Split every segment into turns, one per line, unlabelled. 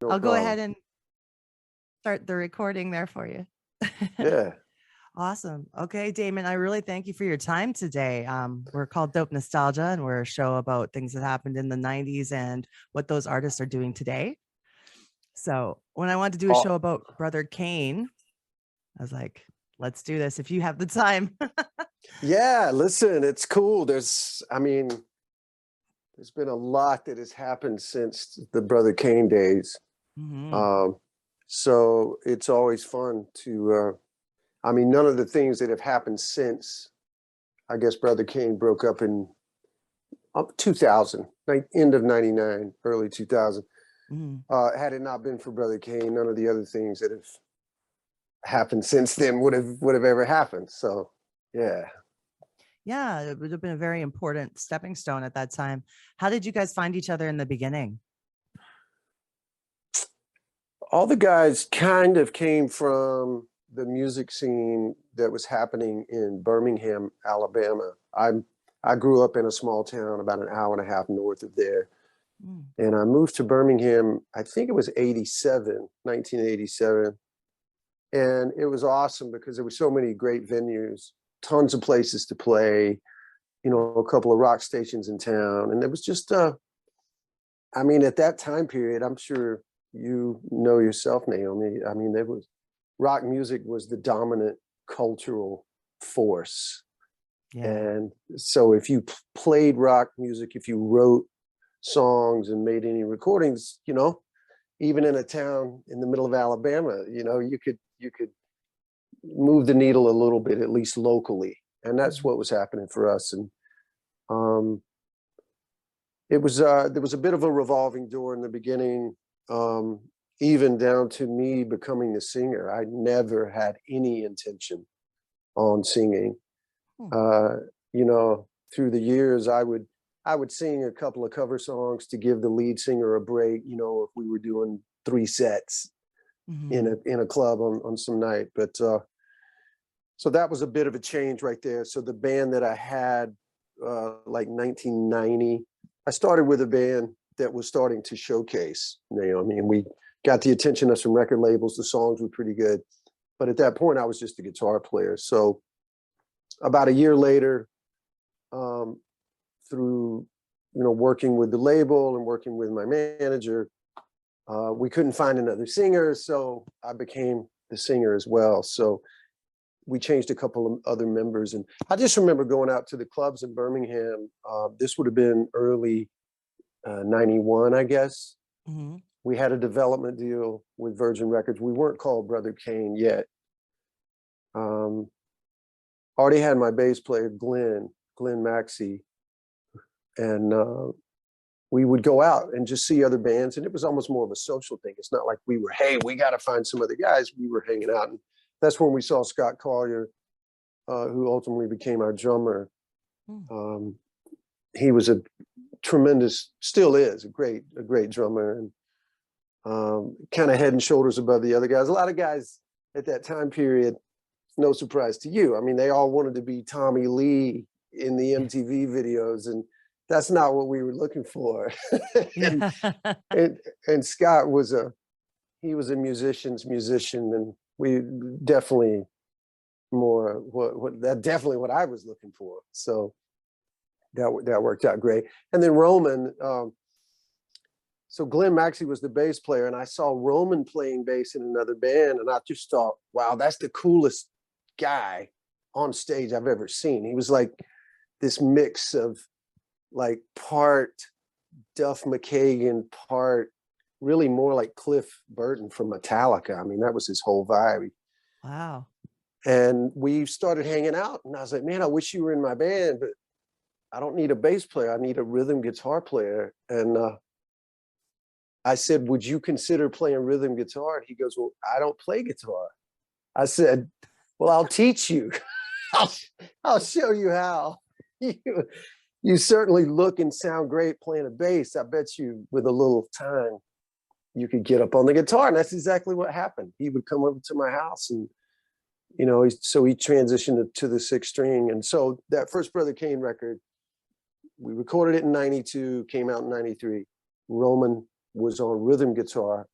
No
I'll go ahead
problem.
and start the recording there for you.
Yeah.
Awesome. Okay, Damon, I really thank you for your time today. We're called Dope Nostalgia, and we're a show about things that happened in the 90s and what those artists are doing today. So when I wanted to do a
Oh,
show about Brother Kane, I was like, let's do this if you have the time.
yeah. Listen, it's cool. I mean, there's been a lot that has happened since the Brother Kane days.
Mhm.
Um, so it's always fun I mean, none of the things that have happened since, I guess, Brother Kane broke up in 2000, like end of 99, early 2000.
Mhm.
Had it not been for Brother Kane, none of the other things that have happened since then would have ever happened. So, yeah.
Yeah, it would have been a very important stepping stone at that time. How did you guys find each other in the beginning?
All the guys kind of came from the music scene that was happening in Birmingham, Alabama. I grew up in a small town about an hour and a half north of there.
Mm.
And I moved to Birmingham, I think it was 1987. And it was awesome because there were so many great venues, tons of places to play, a couple of rock stations in town. And it was just, I mean, at that time period, I'm sure you know yourself, Naomi. I mean, rock music was the dominant cultural force.
Yeah.
And so if you played rock music, if you wrote songs and made any recordings, even in a town in the middle of Alabama, you could move the needle a little bit, at least locally. And that's
Mhm.
what was happening for us. And um, there was a bit of a revolving door in the beginning, um, even down to me becoming the singer. I never had any intention on singing.
Hmm.
Uh, through the years, I would sing a couple of cover songs to give the lead singer a break. If we were doing 3 sets
Mhm.
in a club on some night, but so that was a bit of a change right there. So the band that I had, like 1990, I started with a band that was starting to showcase, and we got the attention of some record labels. The songs were pretty good, but at that point, I was just a guitar player. So about a year later, um, through working with the label and working with my manager, we couldn't find another singer, so I became the singer as well. So we changed a couple of other members, and I just remember going out to the clubs in Birmingham. This would have been early 91, I guess.
Mhm.
We had a development deal with Virgin Records. We weren't called Brother Kane yet. Um, Already had my bass player, Glenn Maxey, and we would go out and just see other bands, and it was almost more of a social thing. It's not like we were, hey, we got to find some other guys. We were hanging out, and that's when we saw Scott Collier, who ultimately became our drummer.
Mm.
Um, he was a tremendous, still is a great drummer, and kind of head and shoulders above the other guys. A lot of guys at that time period, no surprise to you. I mean, they all wanted to be Tommy Lee in the MTV videos, and that's not what we were looking for. and,
Yeah.
and and Scott was a musician's musician, and we definitely definitely what I was looking for. So that worked out great. And then Roman, so Glenn Maxey was the bass player, and I saw Roman playing bass in another band, and I just thought, wow, that's the coolest guy on stage I've ever seen. He was like this mix of like part Duff McKagan, part really more like Cliff Burton from Metallica. I mean, that was his whole vibe.
Wow.
And we started hanging out, and I was like, man, I wish you were in my band, but I don't need a bass player. I need a rhythm guitar player. And I said, would you consider playing rhythm guitar? And he goes, well, I don't play guitar. I said, well, I'll teach you. I'll show you how. You certainly look and sound great playing a bass. I bet you with a little time, you could get up on the guitar. And that's exactly what happened. He would come over to my house, and, so he transitioned to the 6-string. And so that first Brother Kane record, we recorded it in 92, came out in 93. Roman was on rhythm guitar.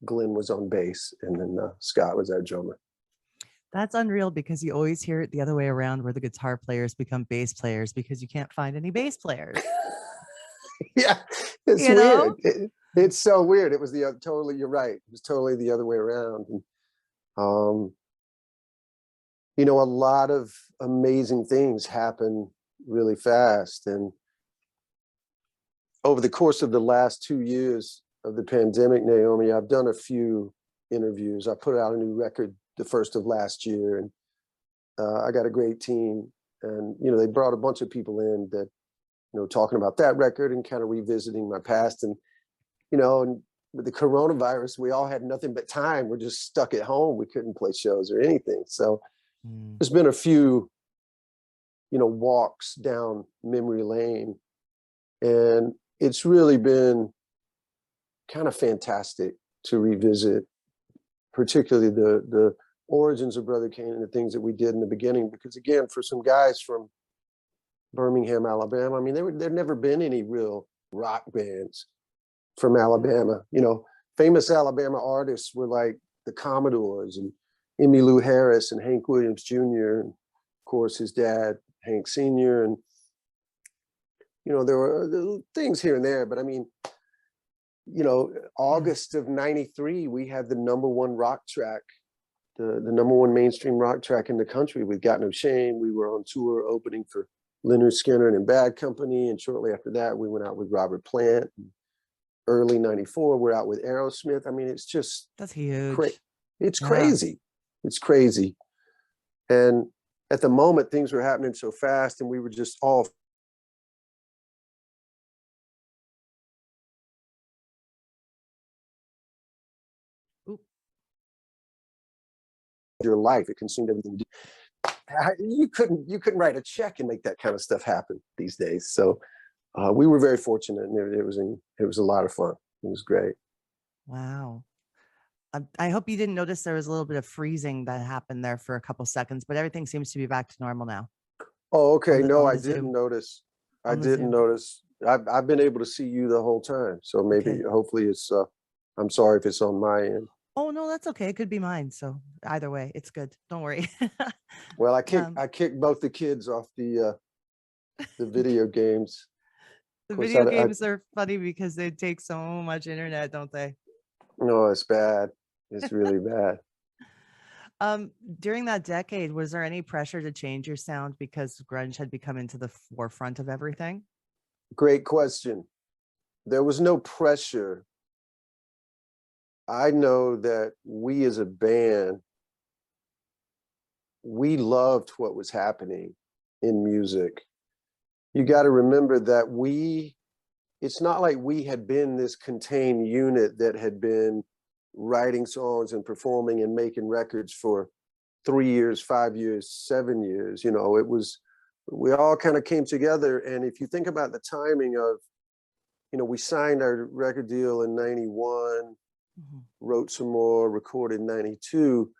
Glenn was on bass, and then Scott was our drummer.
That's unreal because you always hear it the other way around where the guitar players become bass players because you can't find any bass players.
Yeah, it's
You know?
weird. It's so weird. It was totally, you're right. It was totally the other way around. And, you know, a lot of amazing things happen really fast. And over the course of the last 2 years of the pandemic, Naomi, I've done a few interviews. I put out a new record the first of last year, and I got a great team. And, you know, they brought a bunch of people in that, you know, talking about that record and kind of revisiting my past. And, you know, and with the coronavirus, we all had nothing but time. We're just stuck at home. We couldn't play shows or anything. So there's been a few, you know, walks down memory lane, and it's really been kind of fantastic to revisit, particularly the origins of Brother Cane and the things that we did in the beginning. Because again, for some guys from Birmingham, Alabama, I mean, there'd never been any real rock bands from Alabama. You know, famous Alabama artists were like the Commodores and Emmylou Harris and Hank Williams Jr. And of course, his dad, Hank Sr. And, you know, there were things here and there, but I mean, you know, August of '93, we had the #1 rock track, the #1 mainstream rock track in the country with Got No Shame. We were on tour opening for Lynyrd Skynyrd and Bad Company. And shortly after that, we went out with Robert Plant. Early '94, we're out with Aerosmith. I mean, it's just,
that's huge.
It's
Yeah.
crazy. It's crazy. And at the moment, things were happening so fast, and we were just all
Oop.
your life. It consumed everything. You couldn't write a check and make that kind of stuff happen these days. So we were very fortunate, and it was a lot of fun. It was great.
Wow. I hope you didn't notice there was a little bit of freezing that happened there for a couple seconds, but everything seems to be back to normal now.
Oh, okay. No,
on
I
the Zoom.
didn't notice. I
On the
didn't
Zoom.
notice. I've been able to see you the whole time. So maybe,
Okay.
hopefully it's, I'm sorry if it's on my end.
Oh, no, that's okay. It could be mine. So either way, it's good. Don't worry.
Well, I kicked both the kids off the video games.
The
Of course,
video games are funny because they take so much internet, don't they?
No, it's bad. It's really bad.
During that decade, was there any pressure to change your sound because grunge had become into the forefront of everything?
Great question. There was no pressure. I know that we as a band, we loved what was happening in music. You got to remember that it's not like we had been this contained unit that had been writing songs and performing and making records for 3 years, 5 years, 7 years. You know, we all kind of came together. And if you think about the timing of, you know, we signed our record deal in '91, wrote some more, recorded in '92.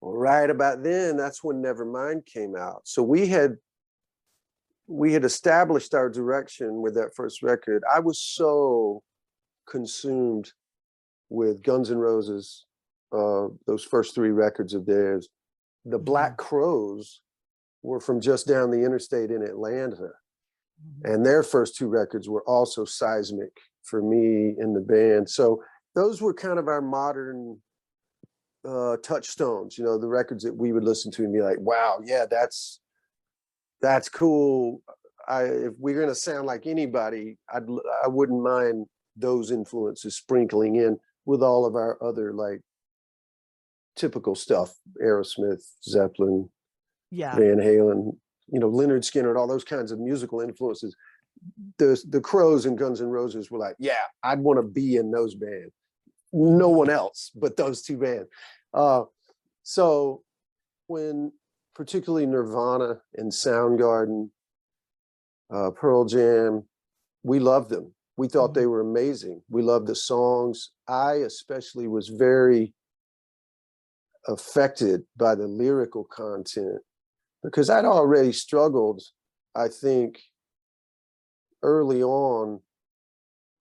Well, right about then, that's when Nevermind came out. So we had established our direction with that first record. I was so consumed with Guns N' Roses, those first 3 records of theirs. The Black Crowes were from just down the interstate in Atlanta. And their first 2 records were also seismic for me in the band. So those were kind of our modern touchstones, you know, the records that we would listen to and be like, wow, yeah, that's cool. If we're going to sound like anybody, I wouldn't mind those influences sprinkling in with all of our other like typical stuff, Aerosmith, Zeppelin, Van Halen, you know, Lynyrd Skynyrd, all those kinds of musical influences. The Crows and Guns N' Roses were like, yeah, I'd want to be in those bands. No one else but those 2 bands. So when particularly Nirvana and Soundgarden, Pearl Jam, we loved them. We thought they were amazing. We loved the songs. I especially was very affected by the lyrical content because I'd already struggled, I think, early on.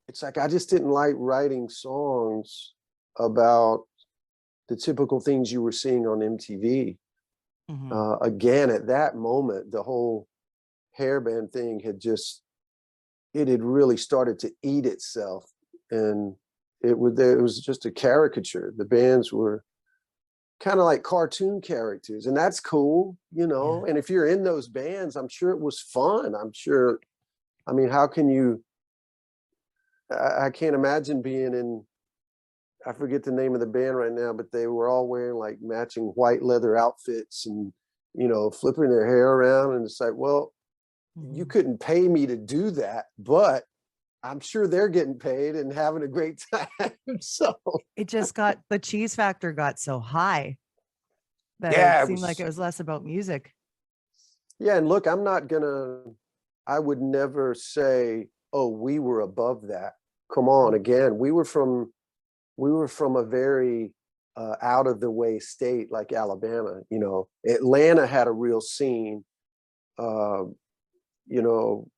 It's like I just didn't like writing songs about the typical things you were seeing on MTV. Again, at that moment, the whole hairband thing it had really started to eat itself, and it was just a caricature. The bands were kind of like cartoon characters, and that's cool, you know.
Yeah.
And if you're in those bands, I'm sure it was fun. I'm sure, I mean, how can you, I can't imagine being in, I forget the name of the band right now, but they were all wearing like matching white leather outfits and, you know, flipping their hair around. And it's like, well, you couldn't pay me to do that, but I'm sure they're getting paid and having a great time. So
It just got, the cheese factor got so high that
yeah,
it seemed like it was less about music.
Yeah, and look, I would never say, oh, we were above that. Come on, again, we were from a very out of the way state like Alabama. You know, Atlanta had a real scene. You know,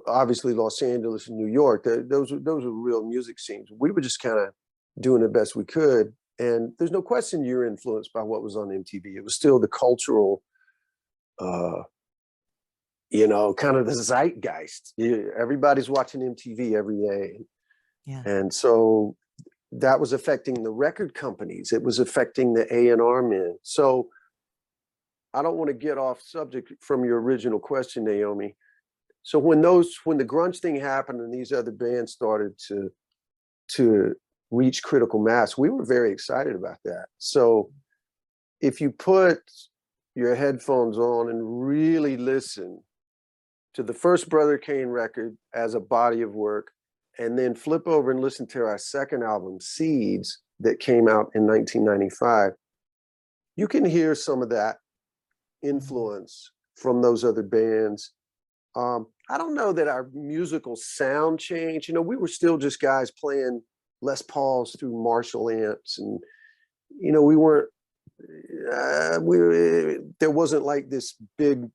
obviously Los Angeles and New York, those were real music scenes. We were just kind of doing the best we could. And there's no question you're influenced by what was on MTV. It was still the cultural, you know, kind of the zeitgeist. Everybody's watching MTV every day.
Yeah.
And so that was affecting the record companies. It was affecting the A&R men. So I don't want to get off subject from your original question, Naomi. So when the grunge thing happened and these other bands started to reach critical mass, we were very excited about that. So if you put your headphones on and really listen to the first Brother Kane record as a body of work, and then flip over and listen to our second album, Seeds, that came out in 1995, you can hear some of that influence from those other bands. I don't know that our musical sound changed. You know, we were still just guys playing Les Pauls through Marshall amps, and you know, we weren't. There wasn't like this big,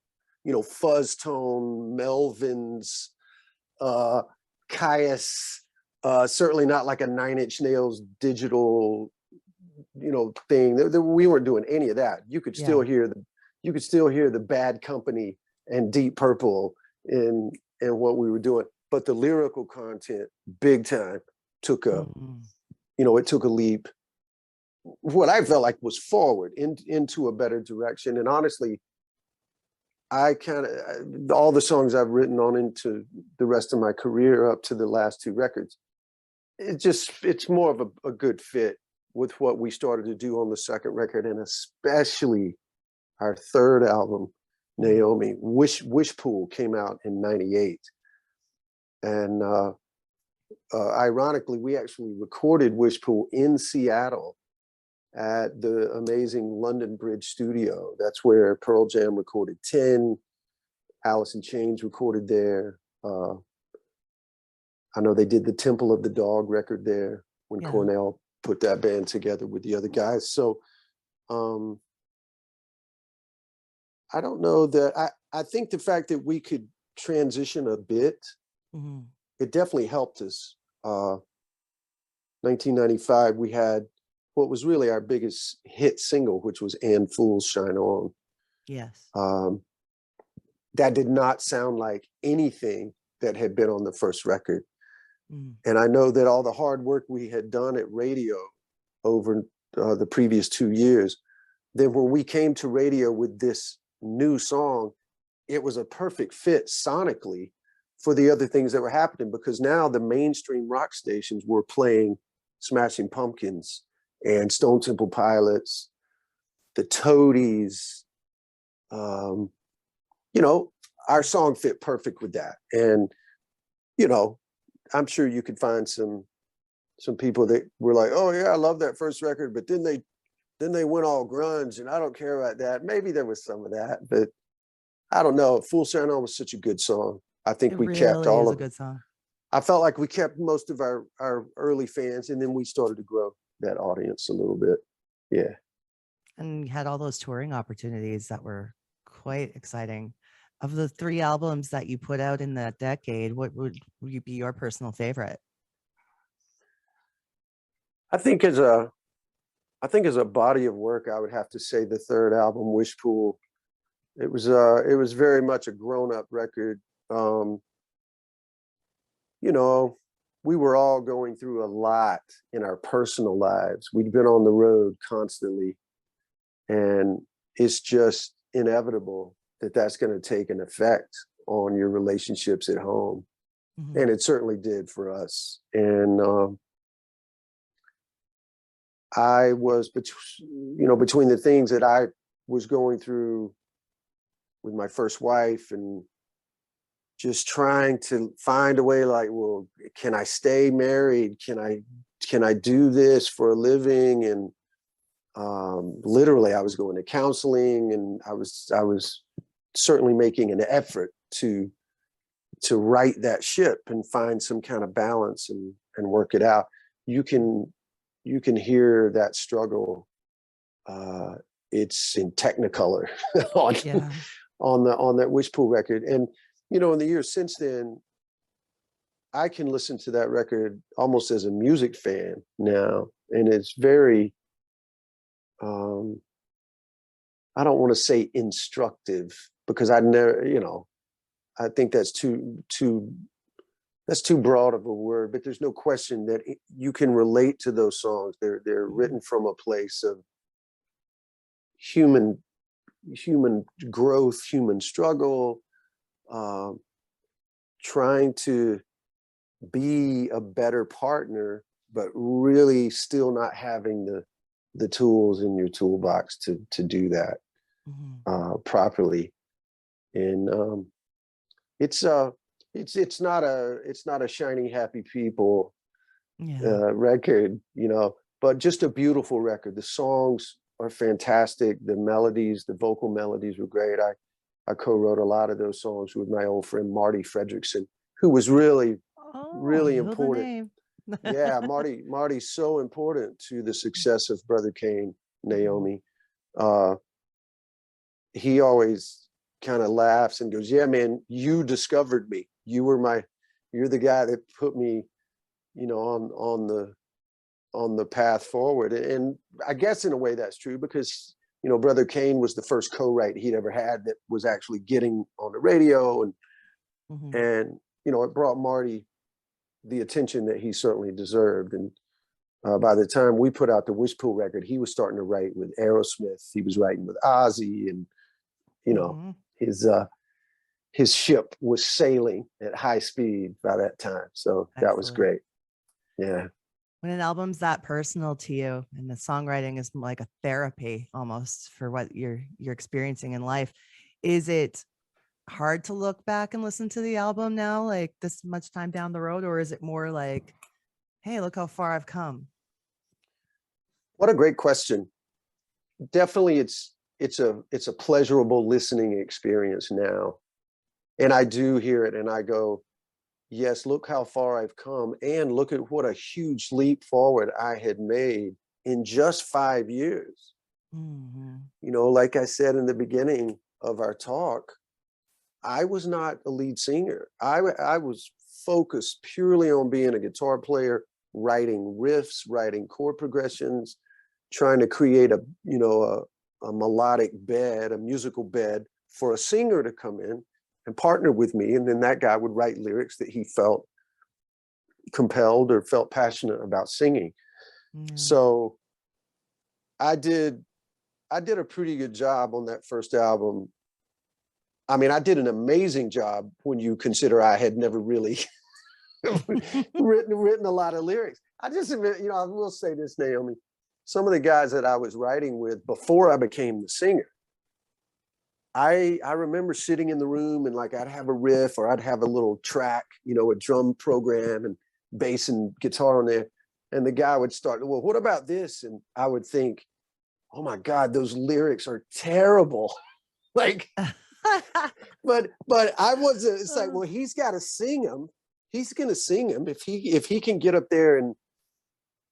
you know, fuzz tone Melvins, Caius. Certainly not like a Nine Inch Nails digital, you know, thing. We weren't doing any of that. You could still hear the Bad Company and Deep Purple in what we were doing, but the lyrical content, big time, took a, you know, it took a leap. What I felt like was forward into a better direction. And honestly, I kind of, all the songs I've written on into the rest of my career up to the last two records, it's more of a good fit with what we started to do on the second record, and especially our third album, Naomi. Wish Pool came out in '98, and ironically, we actually recorded Wish Pool in Seattle at the amazing London Bridge studio. That's where Pearl Jam recorded 10, Alice in Chains recorded there. I know they did the Temple of the Dog record there when Cornell put that band together with the other guys. So I don't know that, I think the fact that we could transition a bit, it definitely helped us. 1995, we had what was really our biggest hit single, which was And Fools Shine On.
Yes.
That did not sound like anything that had been on the first record. And I know that all the hard work we had done at radio over the previous 2 years, then when we came to radio with this new song, it was a perfect fit sonically for the other things that were happening, because now the mainstream rock stations were playing Smashing Pumpkins and Stone Temple Pilots, the Toadies. You know, our song fit perfect with that. And, you know, I'm sure you could find some people that were like, oh yeah, I love that first record, but then they went all grunge and I don't care about that. Maybe there was some of that, but I don't know. Fool Shine On was such a good song. I think we kept all of it.
Good song.
I felt like we kept most of our early fans, and then we started to grow that audience a little bit. Yeah. And
you had all those touring opportunities that were quite exciting. Of the 3 albums that you put out in that decade, what would be your personal favorite?
I think as a body of work, I would have to say the third album, Wishpool. It was very much a grown-up record. You know, we were all going through a lot in our personal lives. We'd been on the road constantly, and it's just inevitable that that's going to take an effect on your relationships at home.
Mm-hmm.
And it certainly did for us. And I was, between the things that I was going through with my first wife and just trying to find a way, like, well, can I stay married? Can I do this for a living? And literally I was going to counseling, and I was certainly making an effort to right that ship and find some kind of balance and work it out. You can hear that struggle. It's in Technicolor on that Wishpool record. And in the years since then, I can listen to that record almost as a music fan now, and it's very I don't want to say instructive, because I never, I think that's too broad of a word, but there's no question that you can relate to those songs. They're written from a place of human growth, human struggle, trying to be a better partner, but really still not having the tools in your toolbox to do that properly. And it's not a shiny happy people record, but just a beautiful record. The songs are fantastic. The melodies, the vocal melodies were great. I co-wrote a lot of those songs with my old friend Marty Fredrickson, who was really important. Yeah, Marty's so important to the success of Brother Kane, Naomi. He always kind of laughs and goes, "Yeah, man, you discovered me. You're the guy that put me, on the path forward." And I guess in a way that's true, because Brother Kane was the first co-write he'd ever had that was actually getting on the radio, and it brought Marty the attention that he certainly deserved. And by the time we put out the Wishpool record, he was starting to write with Aerosmith. He was writing with Ozzy, and his ship was sailing at high speed by that time. So that was great. Yeah.
When an album's that personal to you, and the songwriting is like a therapy almost for what you're experiencing in life, is it hard to look back and listen to the album now, like this much time down the road, or is it more like, hey, look how far I've come?
What a great question. Definitely it's a pleasurable listening experience now. And I do hear it and I go, yes, look how far I've come, and look at what a huge leap forward I had made in just 5 years. Like I said in the beginning of our talk, I was not a lead singer. I was focused purely on being a guitar player, writing riffs, writing chord progressions, trying to create a melodic bed, a musical bed for a singer to come in and partner with me. And then that guy would write lyrics that he felt compelled or felt passionate about singing. So I did a pretty good job on that first album. I mean, I did an amazing job when you consider I had never really written a lot of lyrics. I just admit, I will say this, Naomi, some of the guys that I was writing with before I became the singer, I remember sitting in the room and like I'd have a riff or I'd have a little track, a drum program and bass and guitar on there. And the guy would start, well, what about this? And I would think, oh my God, those lyrics are terrible. Like, but I wasn't, it's like, well, he's got to sing them. He's going to sing them. If he can get up there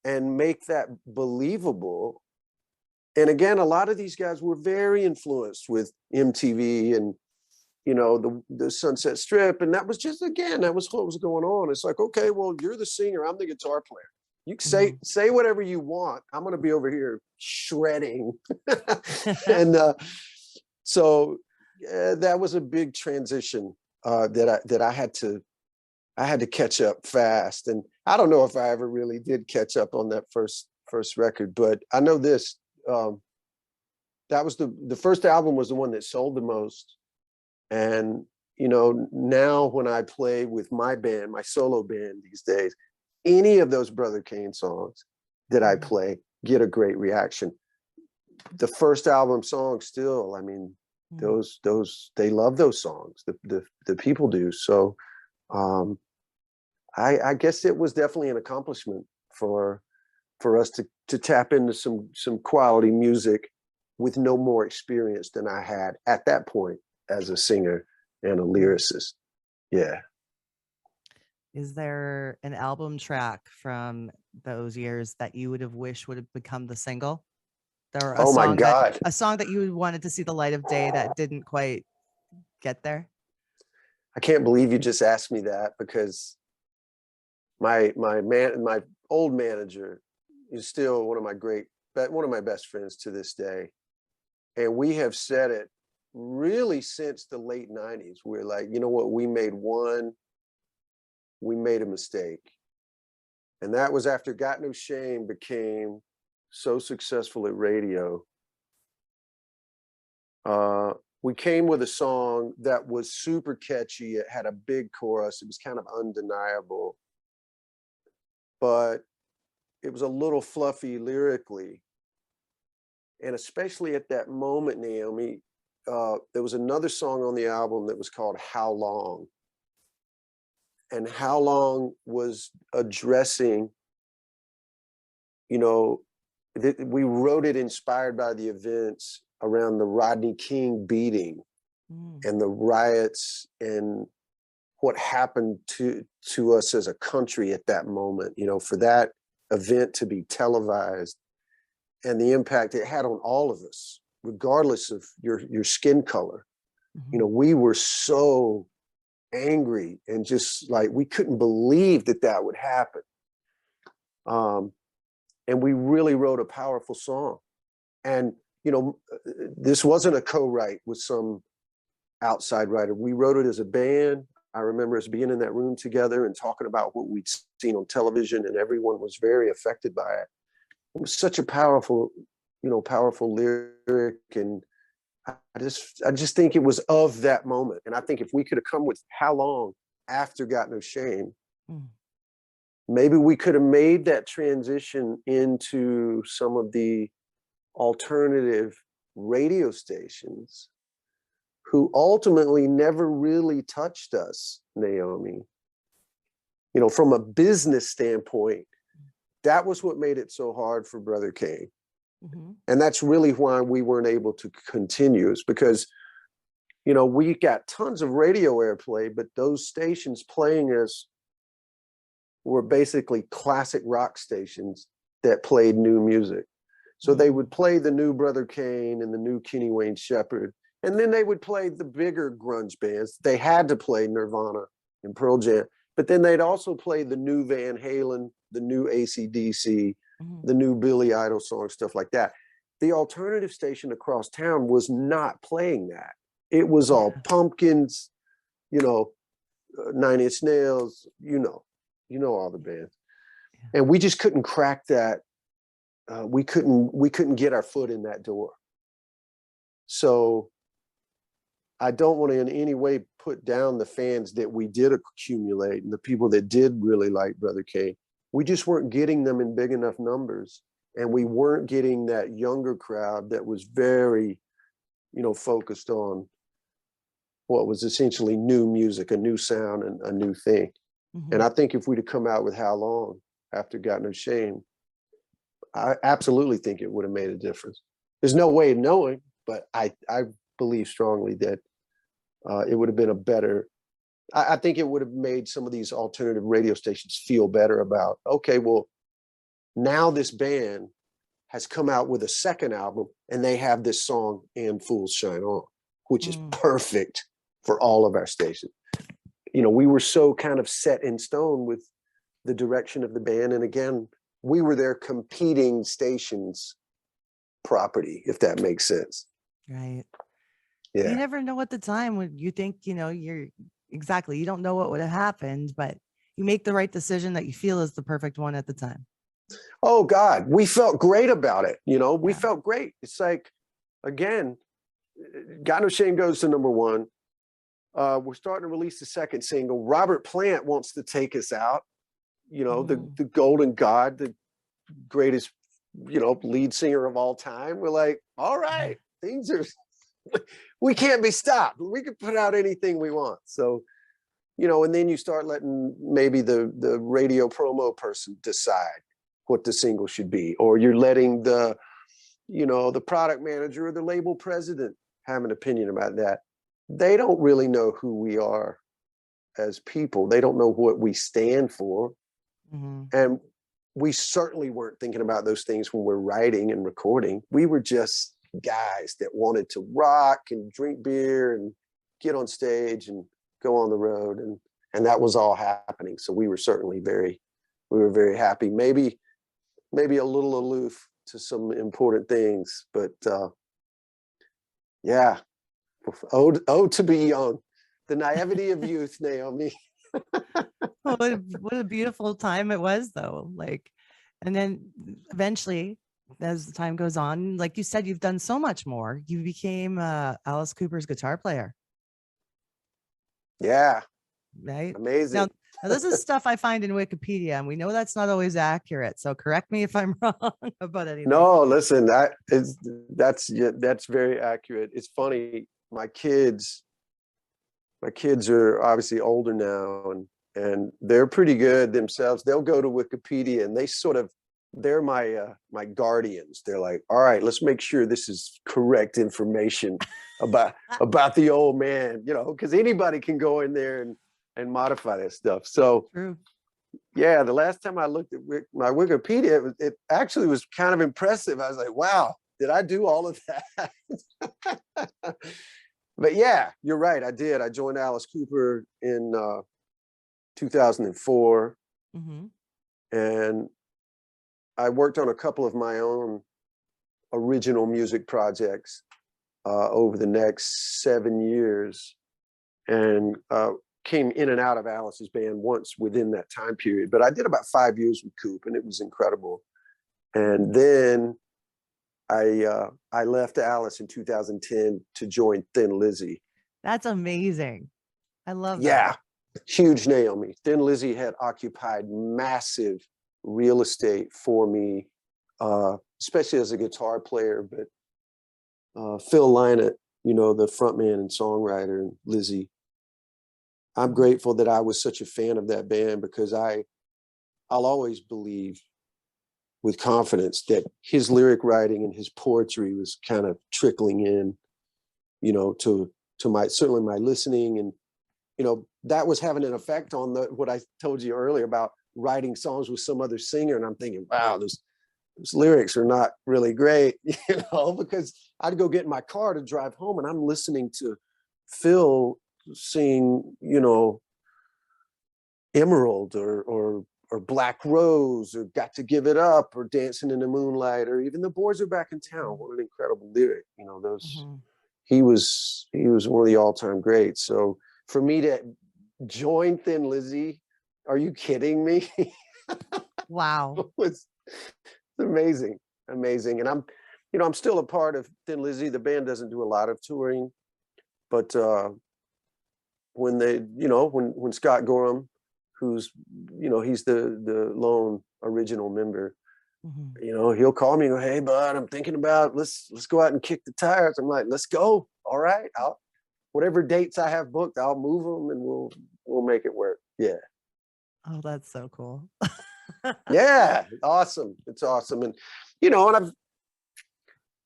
and make that believable. And again, a lot of these guys were very influenced with MTV and, the Sunset Strip. And that was just, again, that was what was going on. It's like, okay, well, you're the singer, I'm the guitar player. You can say whatever you want. I'm going to be over here shredding. And so that was a big transition that I had to catch up fast. And I don't know if I ever really did catch up on that first record, but I know this. That was the first album was the one that sold the most. And you know, now when I play with my band, my solo band these days, any of those Brother Kane songs that I play get a great reaction. The first album songs still, I mean, those they love those songs. The people do. So I guess it was definitely an accomplishment for us to tap into some quality music with no more experience than I had at that point as a singer and a lyricist. Yeah.
Is there an album track from those years that you would have wished would have become the single? Or
Oh my God.
a song that you wanted to see the light of day that didn't quite get there?
I can't believe you just asked me that, because my old manager is still one of my best friends to this day. And we have said it really since the late 90s. We're like, you know what, we made a mistake. And that was after Got No Shame became so successful at radio. We came with a song that was super catchy. It had a big chorus. It was kind of undeniable, but it was a little fluffy lyrically. And especially at that moment, Naomi, there was another song on the album that was called How Long. And How Long was addressing, you know, we wrote it inspired by the events around the Rodney King beating and the riots and what happened to us as a country at that moment, you know, for that event to be televised and the impact it had on all of us, regardless of your skin color. You know, we were so angry and just like, we couldn't believe that would happen. And we really wrote a powerful song. And, you know, this wasn't a co-write with some outside writer. We wrote it as a band. I remember us being in that room together and talking about what we'd seen on television, and everyone was very affected by it. It was such a powerful lyric. And I just think it was of that moment. And I think if we could have come with How Long after Got No Shame, maybe we could have made that transition into some of the alternative radio stations who ultimately never really touched us, Naomi. You know, from a business standpoint, that was what made it so hard for Brother Kane. And that's really why we weren't able to continue, is because, you know, we got tons of radio airplay, but those stations playing us were basically classic rock stations that played new music. So they would play the new Brother Kane and the new Kenny Wayne Shepherd, and then they would play the bigger grunge bands. They had to play Nirvana and Pearl Jam, but then they'd also play the new Van Halen, the new AC/DC, the new Billy Idol songs, stuff like that. The alternative station across town was not playing that. It was all Pumpkins, you know, Nine Inch Nails, you know all the bands. And we just couldn't crack that. We couldn't get our foot in that door. So I don't want to in any way put down the fans that we did accumulate and the people that did really like Brother Kane. We just weren't getting them in big enough numbers. And we weren't getting that younger crowd that was very, you know, focused on what was essentially new music, a new sound, and a new thing. And I think if we'd have come out with How Long after Got No Shame, I absolutely think it would have made a difference. There's no way of knowing, but I believe strongly that it would have been a better, I think it would have made some of these alternative radio stations feel better about, okay, well, now this band has come out with a second album and they have this song, And Fools Shine On, which is perfect for all of our stations. You know, we were so kind of set in stone with the direction of the band. And again, we were their competing stations property, if that makes sense.
Right.
Yeah.
You never know at the time when you think, you know, you're exactly, you don't know what would have happened, but you make the right decision that you feel is the perfect one at the time.
Oh God, we felt great about it. You know, we
Yeah.
felt great. It's like, again, God No Shame goes to #1. We're starting to release the second single. Robert Plant wants to take us out. You know, the golden god, the greatest, you know, lead singer of all time. We're like, all right, things are, we can't be stopped. We can put out anything we want. So, you know, and then you start letting maybe the radio promo person decide what the single should be, or you're letting the, you know, the product manager or the label president have an opinion about that. They don't really know who we are as people. They don't know what we stand for. And we certainly weren't thinking about those things when we're writing and recording. We were just guys that wanted to rock and drink beer and get on stage and go on the road. And that was all happening. So we were certainly very happy. Maybe a little aloof to some important things, but yeah. Oh, to be young, the naivety of youth, Naomi.
Oh, what a beautiful time it was, though. Like, and then eventually, as the time goes on, like you said, you've done so much more. You became Alice Cooper's guitar player.
Yeah.
Right.
Amazing.
Now this is stuff I find in Wikipedia, and we know that's not always accurate. So correct me if I'm wrong about anything.
No, listen, that's very accurate. It's funny. My kids are obviously older now, and they're pretty good themselves. They'll go to Wikipedia and they're my guardians. They're like, all right, let's make sure this is correct information about the old man, you know, because anybody can go in there and modify that stuff. So
True.
Yeah, the last time I looked at my Wikipedia, it actually was kind of impressive. I was like, wow, did I do all of that? But yeah, you're right. I did. I joined Alice Cooper in 2004. And I worked on a couple of my own original music projects over the next 7 years, and came in and out of Alice's band once within that time period. But I did about 5 years with Coop, and it was incredible. And then I left Alice in 2010 to join Thin Lizzy.
That's amazing. I love that.
Yeah, huge Naomi. Thin Lizzy had occupied massive real estate for me, especially as a guitar player. But Phil Lynott, you know, the frontman and songwriter, and Lizzy, I'm grateful that I was such a fan of that band, because I'll always believe with confidence that his lyric writing and his poetry was kind of trickling in, you know, to certainly my listening. And, you know, that was having an effect on what I told you earlier about writing songs with some other singer. And I'm thinking, wow, those lyrics are not really great, you know, because I'd go get in my car to drive home and I'm listening to Phil sing, you know, Emerald or Black Rose, or Got to Give It Up, or Dancing in the Moonlight, or even The Boys Are Back in Town. What an incredible lyric. You know, those, he was one of the all-time greats. So for me to join Thin Lizzy, are you kidding me?
Wow.
It's amazing. And I'm still a part of Thin Lizzy. The band doesn't do a lot of touring, but when when Scott Gorham, who's, you know, he's the lone original member, you know, he'll call me and go, hey bud, I'm thinking about, let's go out and kick the tires. I'm like, let's go. All right. Whatever dates I have booked, I'll move them and we'll make it work. Yeah.
Oh, that's so cool.
Yeah. Awesome. It's awesome. And, you know, and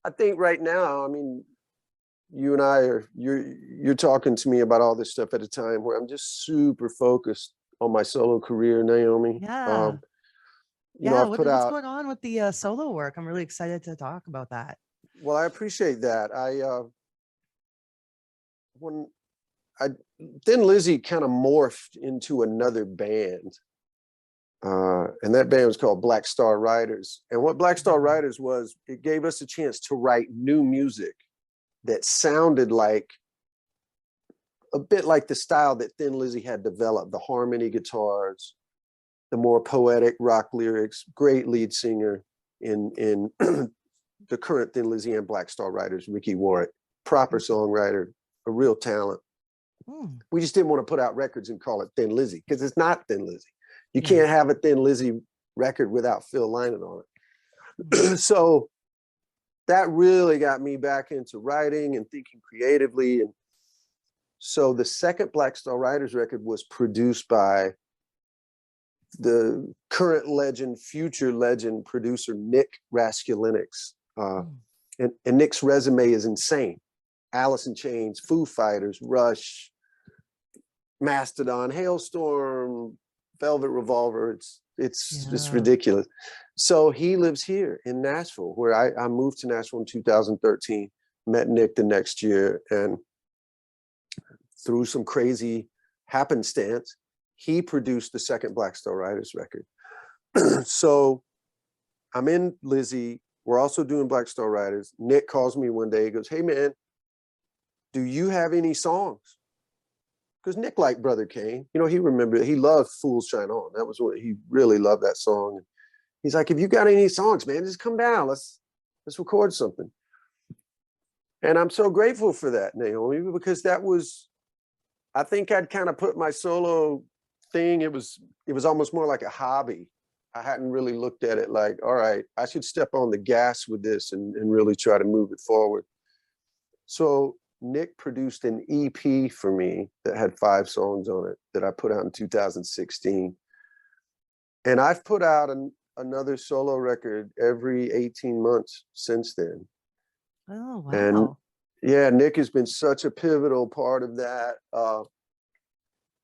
I think right now, I mean, you and you're talking to me about all this stuff at a time where I'm just super focused on my solo career, Naomi.
Yeah.
You know, I've
what's going on with the solo work? I'm really excited to talk about that.
Well, I appreciate that. Thin Lizzy kind of morphed into another band And that band was called Black Star Riders. And what Black Star Riders was, it gave us a chance to write new music that sounded like a bit like the style that Thin Lizzy had developed, the harmony guitars, the more poetic rock lyrics, great lead singer in the current Thin Lizzy and Black Star Riders, Ricky Warwick, proper songwriter, a real talent. We just didn't want to put out records and call it Thin Lizzy, because it's not Thin Lizzy. You can't have a Thin Lizzy record without Phil Lynott on it. So that really got me back into writing and thinking creatively. And so the second Black Star Riders record was produced by the current legend, future legend producer, Nick Raskulinecz. And Nick's resume is insane. Alice in Chains, Foo Fighters, Rush, Mastodon, Hailstorm, Velvet Revolver. It's just ridiculous. So he lives here in Nashville, where I moved to Nashville in 2013, met Nick the next year, and through some crazy happenstance, he produced the second Black Star Riders record. So I'm in Lizzy. We're also doing Black Star Riders. Nick calls me one day. He goes, "Hey, man, do you have any songs?" Because Nick liked Brother Kane. You know, he remembered, he loved Fools Shine On. That was what he really loved, that song. He's like, "If you got any songs, man, just come down. Let's record something." And I'm so grateful for that, Naomi, because that was, I think I'd kind of put my solo thing, it was almost more like a hobby. I hadn't really looked at it like, all right, I should step on the gas with this and really try to move it forward. So Nick produced an EP for me that had 5 songs on it that I put out in 2016. And I've put out another solo record every 18 months since then.
Oh, wow.
And yeah, Nick has been such a pivotal part of that.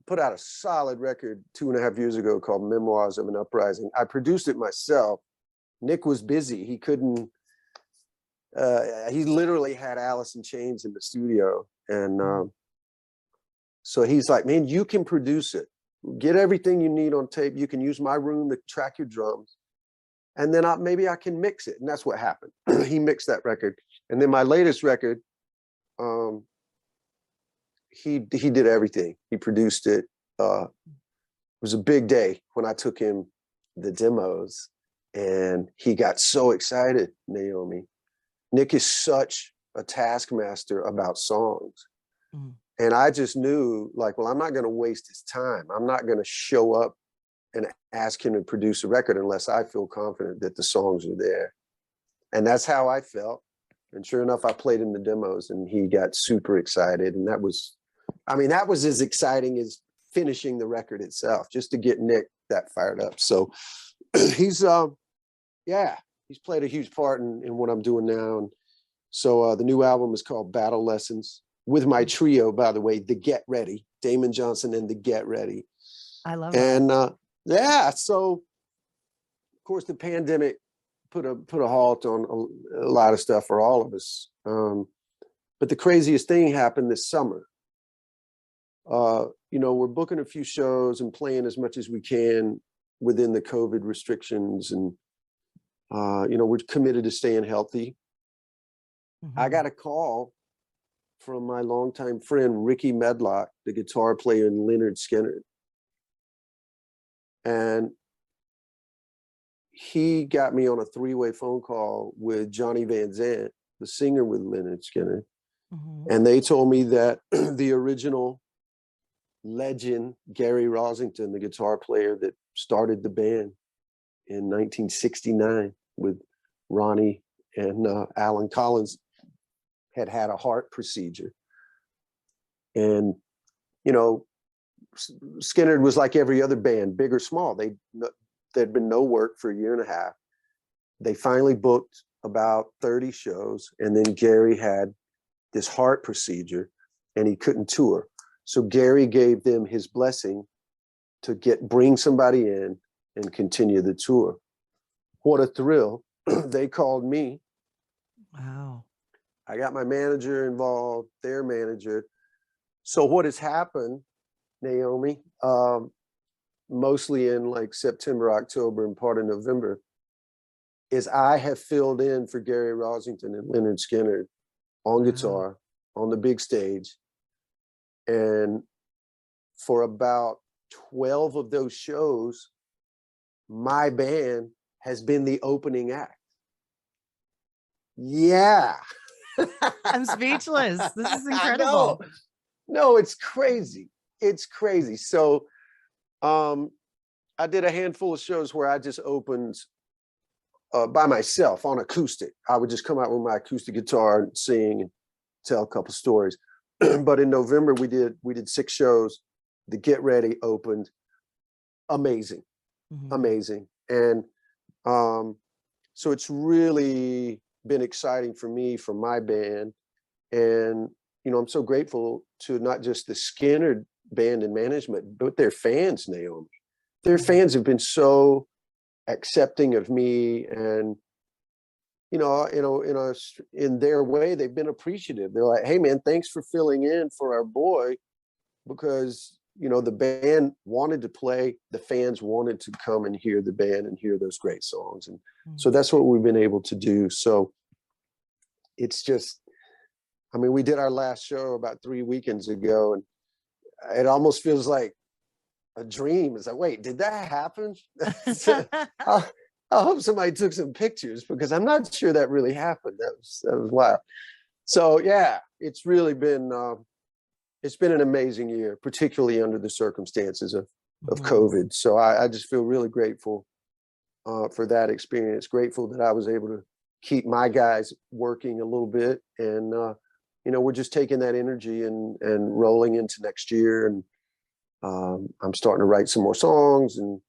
Put out a solid record 2.5 years ago called Memoirs of an Uprising. I produced it myself. Nick was busy. He couldn't, he literally had Alice in Chains in the studio. And so he's like, "Man, you can produce it. Get everything you need on tape. You can use my room to track your drums. And then maybe I can mix it." And that's what happened. He mixed that record. And then my latest record, he did everything. He produced it. It was a big day when I took him the demos, and he got so excited, Naomi. Nick is such a taskmaster about songs. And I just knew, like, well, I'm not going to waste his time. I'm not going to show up and ask him to produce a record unless I feel confident that the songs are there. And that's how I felt. And sure enough, I played him the demos and he got super excited. And that was, I mean, that was as exciting as finishing the record itself, just to get Nick that fired up. So he's, yeah, he's played a huge part in what I'm doing now. And so the new album is called Battle Lessons, with my trio, by the way, the Get Ready, Damon Johnson and the Get Ready.
I love
and,
that.
yeah, so of course the pandemic put a halt on a lot of stuff for all of us. But the craziest thing happened this summer. You know, we're booking a few shows and playing as much as we can within the COVID restrictions. And, you know, we're committed to staying healthy. I got a call from my longtime friend, Ricky Medlock, the guitar player in Lynyrd Skynyrd. And he got me on a 3-way phone call with Johnny Van Zant, the singer with Lynyrd Skynyrd. And they told me that the original legend, Gary Rosington, the guitar player that started the band in 1969 with Ronnie and Alan Collins, had a heart procedure. And, you know, Skynyrd was like every other band, big or small. There'd been no work for 1.5 years. They finally booked about 30 shows, and then Gary had this heart procedure and he couldn't tour. So Gary gave them his blessing to bring somebody in and continue the tour. What a thrill. They called me.
Wow.
I got my manager involved, their manager. So what has happened, Naomi, mostly in like September, October, and part of November, is I have filled in for Gary Rosington and Lynyrd Skynyrd on
Wow.
guitar on the big stage. And for about 12 of those shows, my band has been the opening act. Yeah.
I'm speechless. This is
I know.
incredible.
No, it's crazy. It's crazy. So I did a handful of shows where I just opened by myself on acoustic. I would just come out with my acoustic guitar and sing and tell a couple stories. But in November we did 6 shows. The Get Ready opened. Amazing. Amazing. And so it's really been exciting for me, for my band. And I'm so grateful to not just the Skynyrd band and management, but their fans, Naomi. Their fans have been so accepting of me, and in their way, they've been appreciative. They're like, "Hey, man, thanks for filling in for our boy," because the band wanted to play, the fans wanted to come and hear the band and hear those great songs, and so that's what we've been able to do. So it's just, we did our last show about 3 weekends ago, and it almost feels like a dream. It's like, wait, did that happen? So, I hope somebody took some pictures, because I'm not sure that really happened. That was wild. So yeah, it's really been an amazing year, particularly under the circumstances of COVID. So I just feel really grateful for that experience. Grateful that I was able to keep my guys working a little bit, and we're just taking that energy and rolling into next year. And I'm starting to write some more songs, and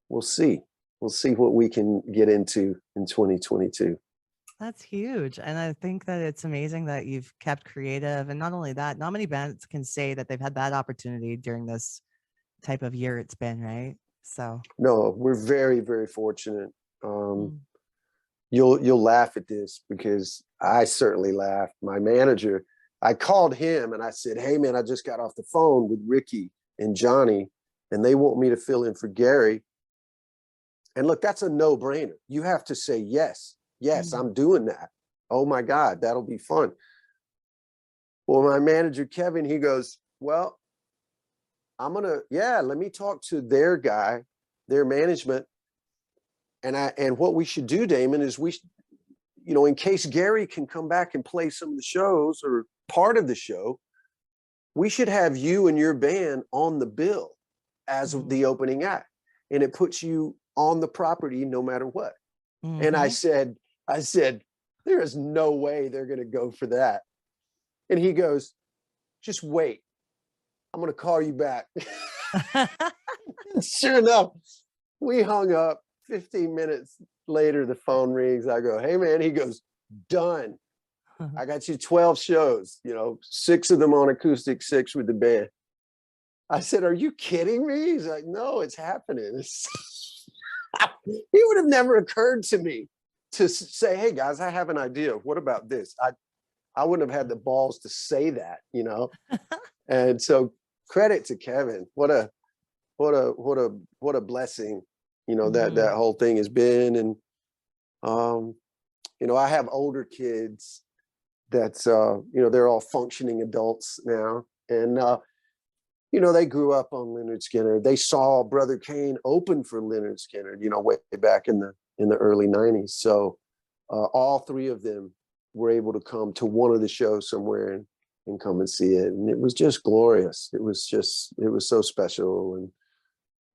we'll see what we can get into in 2022.
That's huge. And I think that it's amazing that you've kept creative. And not only that, not many bands can say that they've had that opportunity during this type of year it's been, right? So
no, we're very, very fortunate. You'll laugh at this, because I certainly laughed. My manager, I called him and I said, "Hey man, I just got off the phone with Ricky and Johnny, and they want me to fill in for Gary." And look, that's a no-brainer. You have to say yes. Yes, I'm doing that. Oh my God, that'll be fun. Well, my manager, Kevin, he goes, "Well, let me talk to their guy, their management. And what we should do, Damon, is in case Gary can come back and play some of the shows or part of the show, we should have you and your band on the bill as the opening act. And it puts you on the property no matter what." And I said, "There is no way they're going to go for that." And he goes, "Just wait. I'm going to call you back." Sure enough, we hung up. 15 minutes later, the phone rings. I go, "Hey man." He goes, "Done. I got you 12 shows, 6 of them on acoustic, 6 with the band." I said, "Are you kidding me?" He's like, "No, it's happening." It would have never occurred to me to say, "Hey guys, I have an idea. What about this?" I wouldn't have had the balls to say that, And so credit to Kevin. What a blessing, that whole thing has been. And I have older kids that's they're all functioning adults now, and they grew up on Lynyrd Skynyrd. They saw Brother Kane open for Lynyrd Skynyrd, way back in the early 90s. So all 3 of them were able to come to one of the shows somewhere and come and see it. And it was just glorious. It was so special.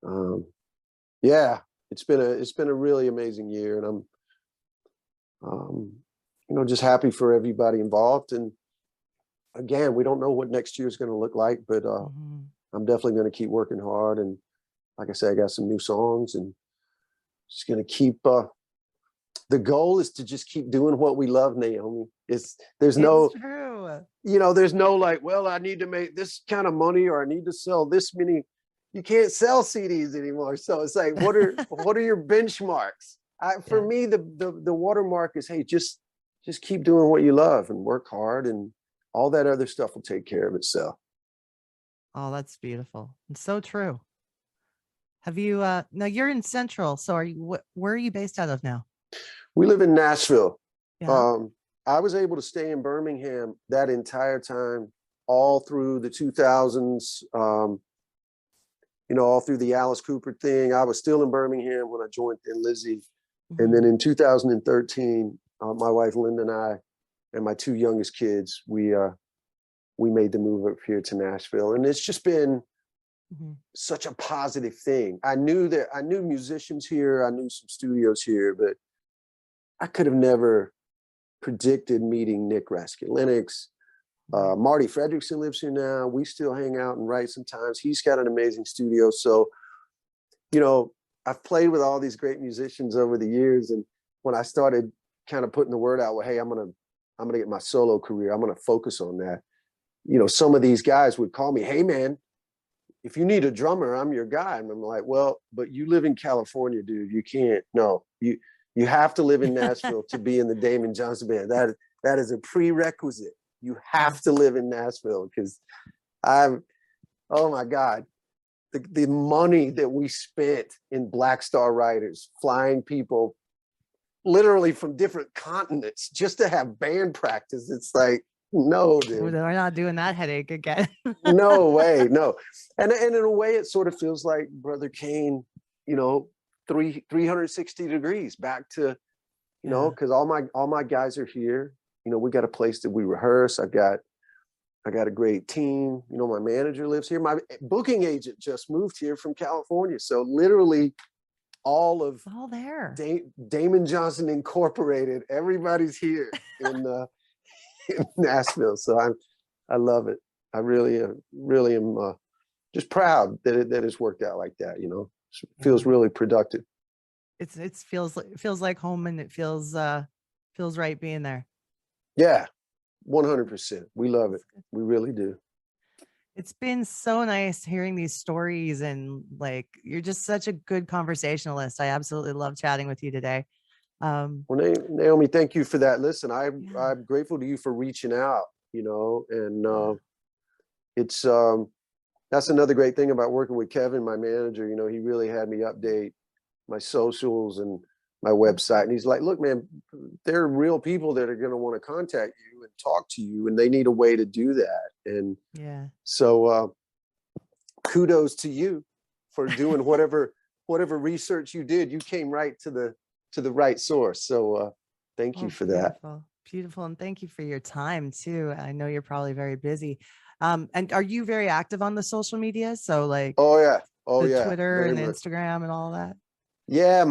And yeah, it's been a really amazing year. And I'm just happy for everybody involved. And again, we don't know what next year is going to look like, but I'm definitely going to keep working hard. And like I said, I got some new songs, and just going to keep, the goal is to just keep doing what we love, Naomi. There's no like, well, I need to make this kind of money, or I need to sell this many. You can't sell CDs anymore. So it's like, what are your benchmarks? For me, the watermark is, hey, just keep doing what you love and work hard, and all that other stuff will take care of itself.
Oh, that's beautiful. It's so true. Have you, no, you're in Central. So are you, where are you based out of now?
We live in Nashville.
Yeah.
I was able to stay in Birmingham that entire time, all through the 2000s, all through the Alice Cooper thing. I was still in Birmingham when I joined in Lizzy. And then in 2013, my wife Linda and I and my two youngest kids, we made the move up here to Nashville. And it's just been such a positive thing. I knew musicians here, I knew some studios here, but I could have never predicted meeting Nick Raskulinecz. Marty Fredrickson lives here now. We still hang out and write sometimes. He's got an amazing studio. So, I've played with all these great musicians over the years. And when I started kind of putting the word out, well, hey, I'm gonna get my solo career, I'm gonna focus on that. Some of these guys would call me, hey man, if you need a drummer, I'm your guy. And I'm like, well, but you live in California, dude. You can't. No, you have to live in Nashville to be in the Damon Johnson band. That is a prerequisite. You have to live in Nashville because oh my God, the money that we spent in Black Star Riders, flying people literally from different continents just to have band practice. It's like, no, dude.
We're not doing that headache again.
No way, no. And in a way, it sort of feels like Brother Kane, 360 degrees back to, because all my guys are here. We got a place that we rehearse. I got a great team. My manager lives here. My booking agent just moved here from California. So literally all
there.
Damon Johnson Incorporated, everybody's here in Nashville. So I love it. I really am just proud that it's worked out like that. It feels really productive.
It feels like home, and it feels right being there.
Yeah, 100%. We love it. We really do.
It's been so nice hearing these stories, and like, you're just such a good conversationalist. I absolutely love chatting with you today.
Well, Naomi, thank you for that. Listen, I'm grateful to you for reaching out, and it's that's another great thing about working with Kevin, my manager. He really had me update my socials and my website. And he's like, look, man, there are real people that are going to want to contact you and talk to you, and they need a way to do that. And so kudos to you for doing whatever research you did. You came right to the right source. So thank you for that.
Beautiful. And thank you for your time too. I know you're probably very busy. And are you very active on the social media? So like, Twitter and Instagram and all that.
Yeah,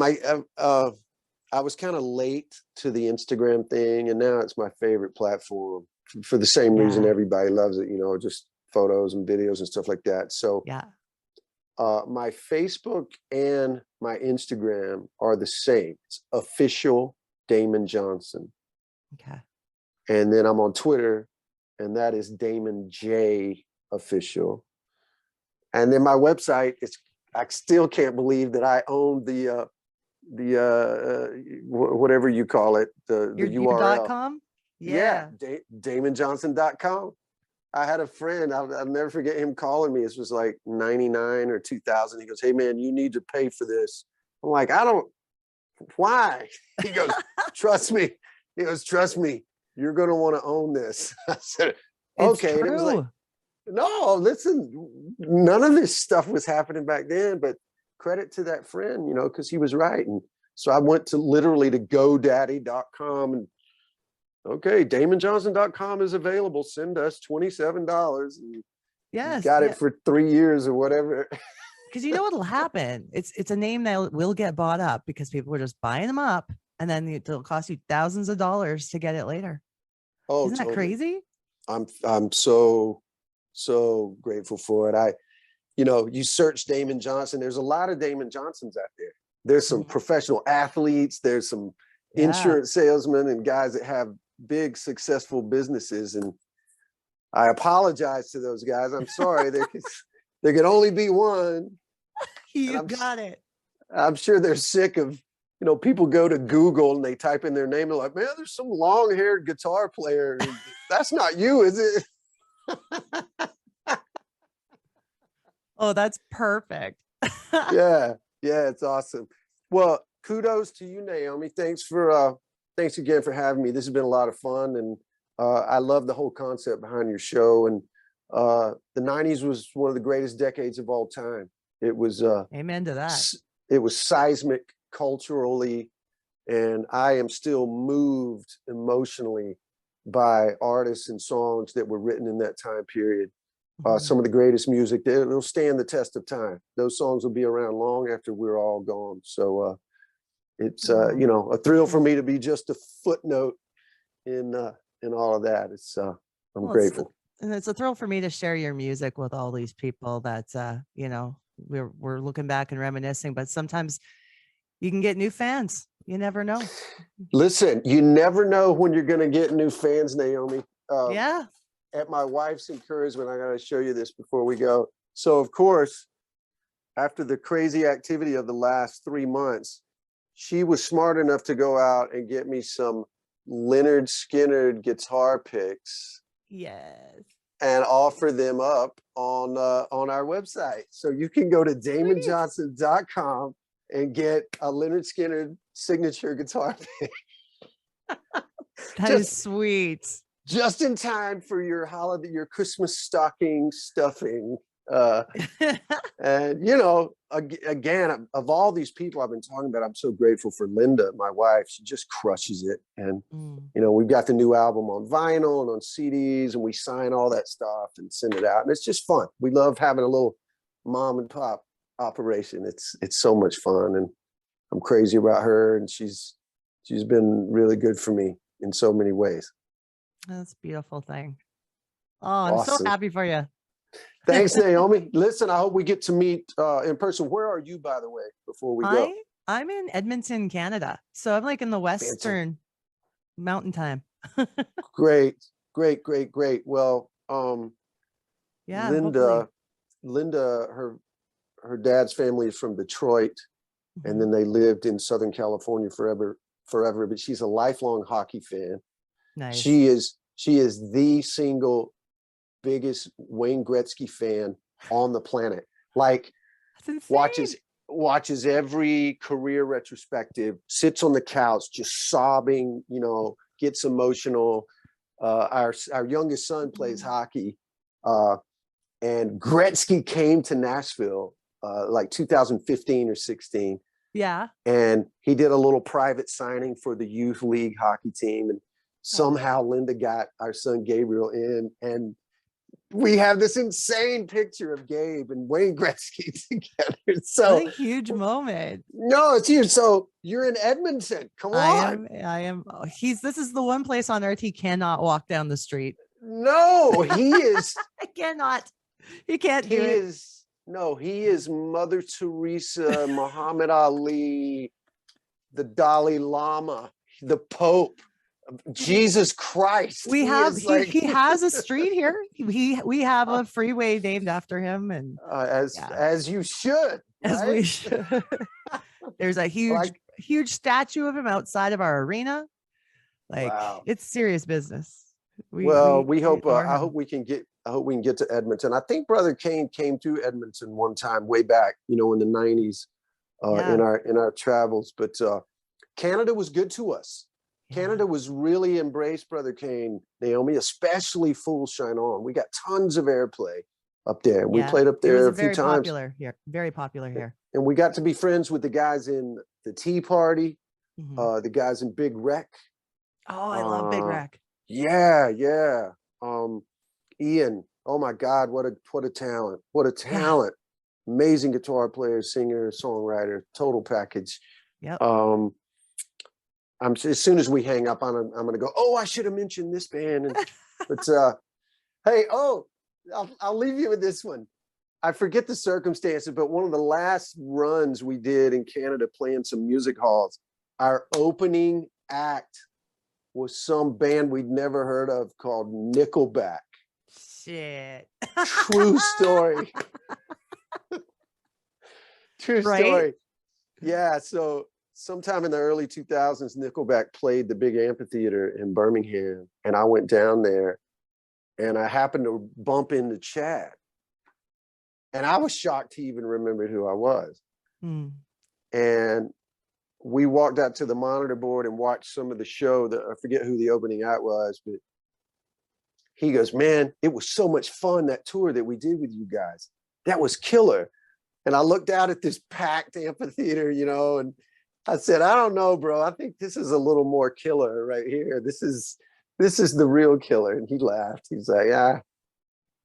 I was kind of late to the Instagram thing, and now it's my favorite platform for the same reason everybody loves it, just photos and videos and stuff like that. So my Facebook and my Instagram are the same. It's official Damon Johnson.
Okay.
And then I'm on Twitter, and that is Damon J Official. And then my website is, I still can't believe that I own the whatever you call it, the URL.
.com?
DamonJohnson.com. I had a friend, I'll never forget him calling me. It was like 99 or 2000. He goes, hey man, you need to pay for this. I'm like, why? He goes, trust me. He goes, trust me, you're going to want to own this. I said, okay. And it was like, no, listen, none of this stuff was happening back then, but credit to that friend, because he was right. And so I went to literally to GoDaddy.com and okay, DamonJohnson.com is available. Send us $27. And got it for 3 years or whatever.
Because what'll happen? It's a name that will get bought up because people are just buying them up, and then it'll cost you thousands of dollars to get it later.
Oh,
isn't that crazy?
I'm so grateful for it. You search Damon Johnson. There's a lot of Damon Johnsons out there. There's some professional athletes. There's some insurance salesmen and guys that have big successful businesses. And I apologize to those guys. I'm sorry. There can only be one.
You got it.
I'm sure they're sick of, people go to Google and they type in their name. They're like, man, there's some long-haired guitar player. That's not you, is it?
Oh, that's perfect.
Yeah, yeah, it's awesome. Well, kudos to you, Naomi. Thanks again for having me. This has been a lot of fun, and I love the whole concept behind your show. And the '90s was one of the greatest decades of all time. It was
Amen to that.
it was seismic culturally, and I am still moved emotionally by artists and songs that were written in that time period. Some of the greatest music that will stand the test of time. Those songs will be around long after we're all gone. So it's you know, a thrill for me to be just a footnote in all of that. It's I'm grateful.
And it's a thrill for me to share your music with all these people that you know, we're looking back and reminiscing, but sometimes you can get new fans. You never know.
Listen, you never know when you're going to get new fans, Naomi.
Yeah.
At my wife's encouragement, I got to show you this before we go. So, of course, after the crazy activity of the last 3 months, she was smart enough to go out and get me some Lynyrd Skynyrd guitar picks.
Yes.
And offer them up on our website. So you can go to damonjohnson.com and get a Lynyrd Skynyrd signature guitar pick.
That is sweet.
Just in time for your holiday, your Christmas stocking stuffing. And you know, again, of all these people I've been talking about, I'm so grateful for Linda, my wife. She just crushes it. And you know, we've got the new album on vinyl and on CDs, and we sign all that stuff and send it out. And it's just fun. We love having a little mom and pop operation. It's so much fun, and I'm crazy about her, and she's been really good for me in so many ways.
That's a beautiful thing. Oh, I'm
Awesome.
so happy for you.
Thanks, Naomi. Listen, I hope we get to meet in person. Where are you, by the way, before we go?
I'm in Edmonton, Canada. So I'm like in the Western Mountain Time.
Great. Well,
yeah,
Linda, her dad's family is from Detroit, and then they lived in Southern California forever, but she's a lifelong hockey fan.
Nice.
She is the single biggest Wayne Gretzky fan on the planet. Like, watches every career retrospective, sits on the couch just sobbing, you know, gets emotional. Our youngest son plays hockey, and Gretzky came to Nashville like 2015 or 16.
Yeah.
And he did a little private signing for the youth league hockey team, and somehow Linda got our son Gabriel in, and we have this insane picture of Gabe and Wayne Gretzky together. So
what a huge moment.
No, it's huge. So you're in Edmonton. Come on.
I am. This is the one place on earth he cannot walk down the street.
No, he is.
I cannot. He can't do it.
No, he is Mother Teresa, Muhammad Ali, the Dalai Lama, the Pope. Jesus Christ.
He has a street here. We have a freeway named after him, and
as you should.
As right? We should. There's a huge statue of him outside of our arena. Like, wow. It's serious business.
We hope I hope we can get to Edmonton. I think Brother Kane came to Edmonton one time way back, you know, in the 90s in our travels. But Canada was good to us. Canada was really embraced Brother Kane, Naomi, especially Full Shine On. We got tons of airplay up there. We played up there a few times.
Very popular here.
And we got to be friends with the guys in the Tea Party, the guys in Big Wreck.
Oh, I love Big Wreck.
Yeah. Ian, oh my God, what a talent. What a talent. Yeah. Amazing guitar player, singer, songwriter, total package.
Yep.
As soon as we hang up, I'm going to go, oh, I should have mentioned this band. But hey, I'll leave you with this one. I forget the circumstances, but one of the last runs we did in Canada playing some music halls, our opening act was some band we'd never heard of called Nickelback.
Shit.
True story. True story. Yeah, so sometime in the early 2000s, Nickelback played the big amphitheater in Birmingham, and I went down there, and I happened to bump into Chad. And I was shocked he even remembered who I was.
Mm.
And we walked out to the monitor board and watched some of the show. That I forget who the opening act was, but he goes, "Man, it was so much fun, that tour that we did with you guys. That was killer." And I looked out at this packed amphitheater, you know, and I said, "I don't know, bro. I think this is a little more killer right here. This is the real killer." And he laughed. He's like, "Yeah."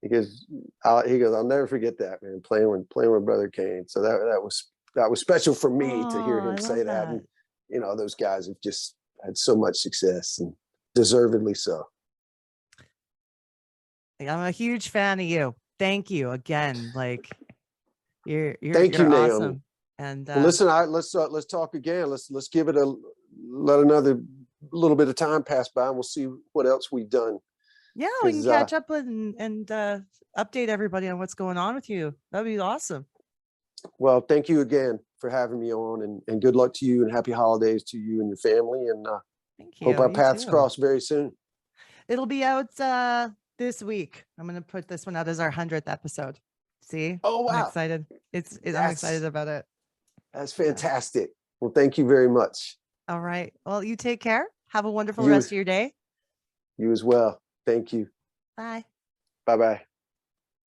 He goes, I'll never forget that, man, playing with Brother Kane. So that was special for me to hear
Oh,
him
I
say
love
that.
that.
And, you know, those guys have just had so much success, and deservedly so.
Like, I'm a huge fan of you. Thank you again. Like
Thank you,
you're
Naomi.
awesome. And
Well, listen, let's talk again. Let's give it let another little bit of time pass by, and we'll see what else we've done.
yeah, we can catch up and update everybody on what's going on with you. That'd be awesome.
Well, thank you again for having me on, and good luck to you, and happy holidays to you and your family. And
Thank you.
hope our
You
paths
too.
cross very soon.
It'll be out this week. I'm gonna put this one out as our 100th episode. See?
Oh, wow.
I'm excited. I'm excited about it.
That's fantastic. Well, thank you very much.
All right. Well, you take care. Have a wonderful
You-
rest of your day.
You as well. Thank you.
Bye.
Bye-bye.